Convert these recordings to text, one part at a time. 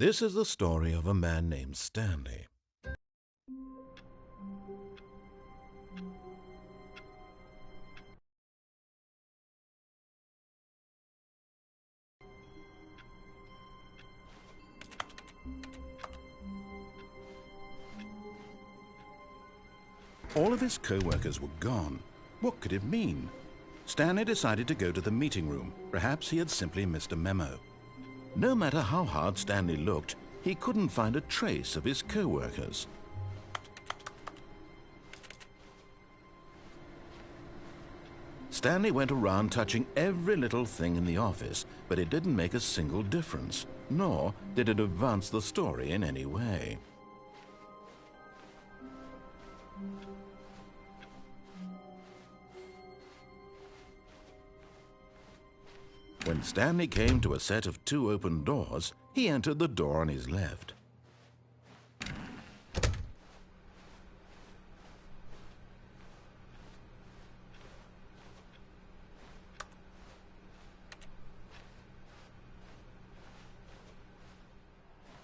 This is the story of a man named Stanley. All of his co-workers were gone. What could it mean? Stanley decided to go to the meeting room. Perhaps he had simply missed a memo. No matter how hard Stanley looked, he couldn't find a trace of his co-workers. Stanley went around touching every little thing in the office, but it didn't make a single difference, nor did it advance the story in any way. When Stanley came to a set of 2 open doors, he entered the door on his left.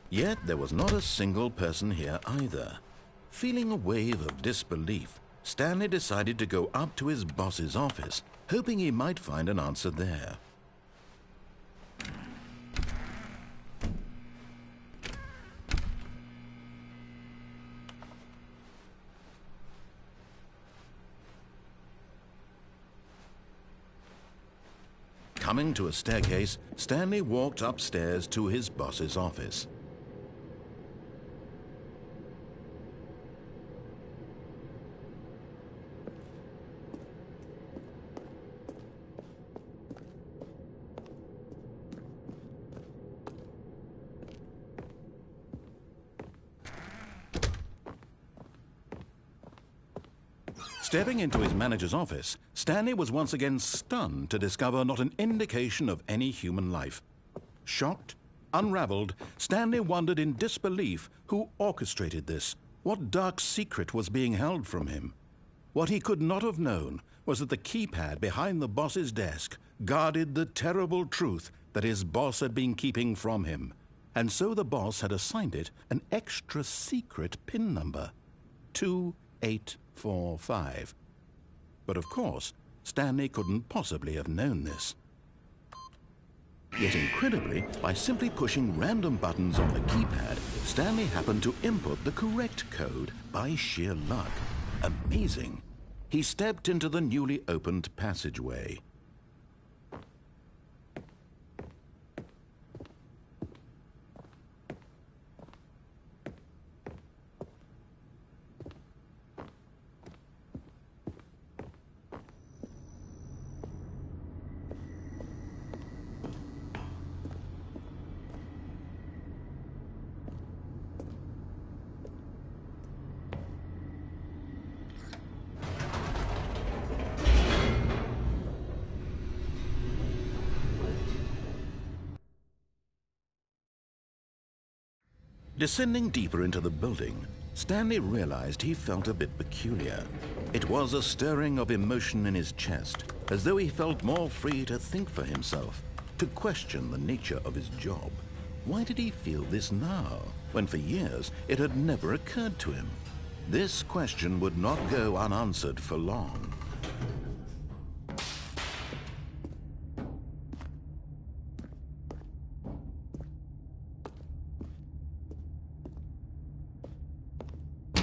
Yet there was not a single person here either. Feeling a wave of disbelief, Stanley decided to go up to his boss's office, hoping he might find an answer there. Coming to a staircase, Stanley walked upstairs to his boss's office. Stepping into his manager's office, Stanley was once again stunned to discover not an indication of any human life. Shocked, unraveled, Stanley wondered in disbelief who orchestrated this. What dark secret was being held from him? What he could not have known was that the keypad behind the boss's desk guarded the terrible truth that his boss had been keeping from him. And so the boss had assigned it an extra secret PIN number, 2845. But of course, Stanley couldn't possibly have known this. Yet incredibly, by simply pushing random buttons on the keypad, Stanley happened to input the correct code by sheer luck. Amazing. He stepped into the newly opened passageway. Descending deeper into the building, Stanley realized he felt a bit peculiar. It was a stirring of emotion in his chest, as though he felt more free to think for himself, to question the nature of his job. Why did he feel this now, when for years it had never occurred to him? This question would not go unanswered for long.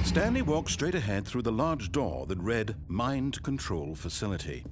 Stanley walked straight ahead through the large door that read Mind Control Facility.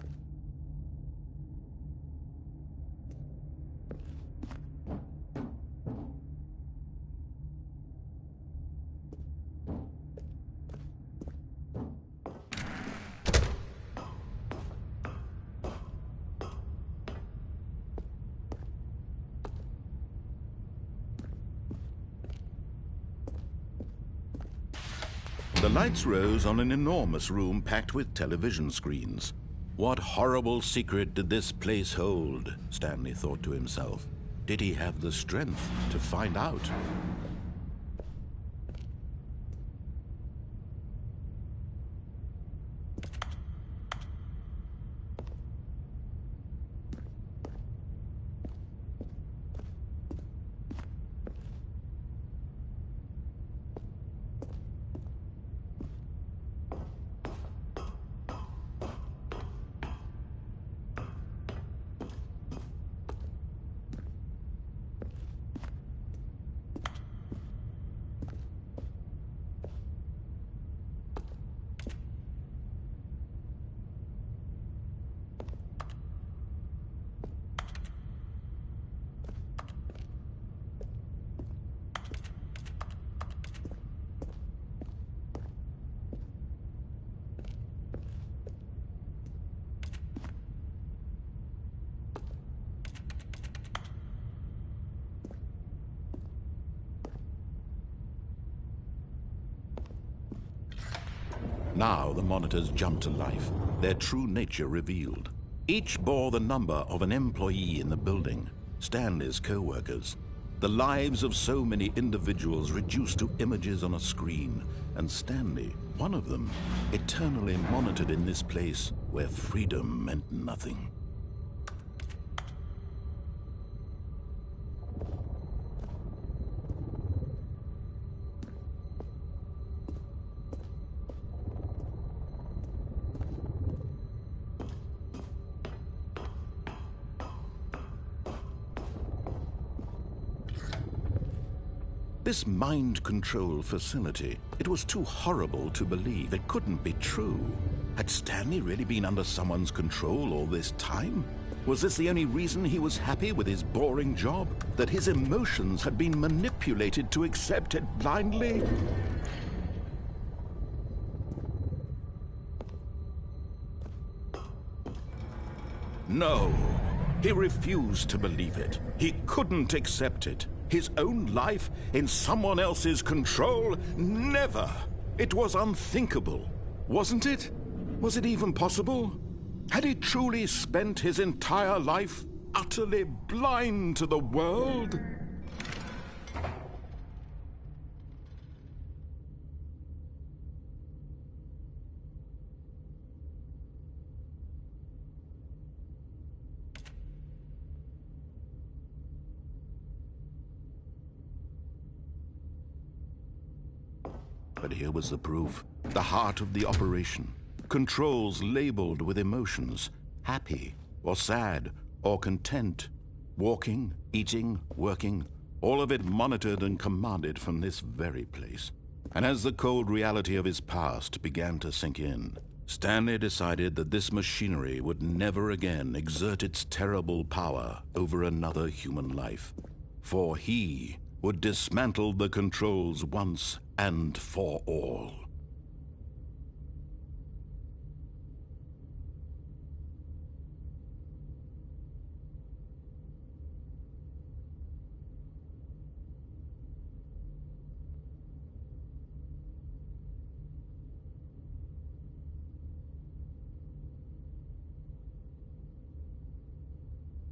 The lights rose on an enormous room packed with television screens. What horrible secret did this place hold? Stanley thought to himself. Did he have the strength to find out? Now the monitors jumped to life, their true nature revealed. Each bore the number of an employee in the building, Stanley's co-workers. The lives of so many individuals reduced to images on a screen, and Stanley, one of them, eternally monitored in this place where freedom meant nothing. This mind control facility, it was too horrible to believe. It couldn't be true. Had Stanley really been under someone's control all this time? Was this the only reason he was happy with his boring job? That his emotions had been manipulated to accept it blindly? No, he refused to believe it. He couldn't accept it. His own life in someone else's control? Never! It was unthinkable, wasn't it? Was it even possible? Had he truly spent his entire life utterly blind to the world? But here was the proof. The heart of the operation. Controls labeled with emotions. Happy, or sad, or content. Walking, eating, working. All of it monitored and commanded from this very place. And as the cold reality of his past began to sink in, Stanley decided that this machinery would never again exert its terrible power over another human life. For he would dismantle the controls once and for all.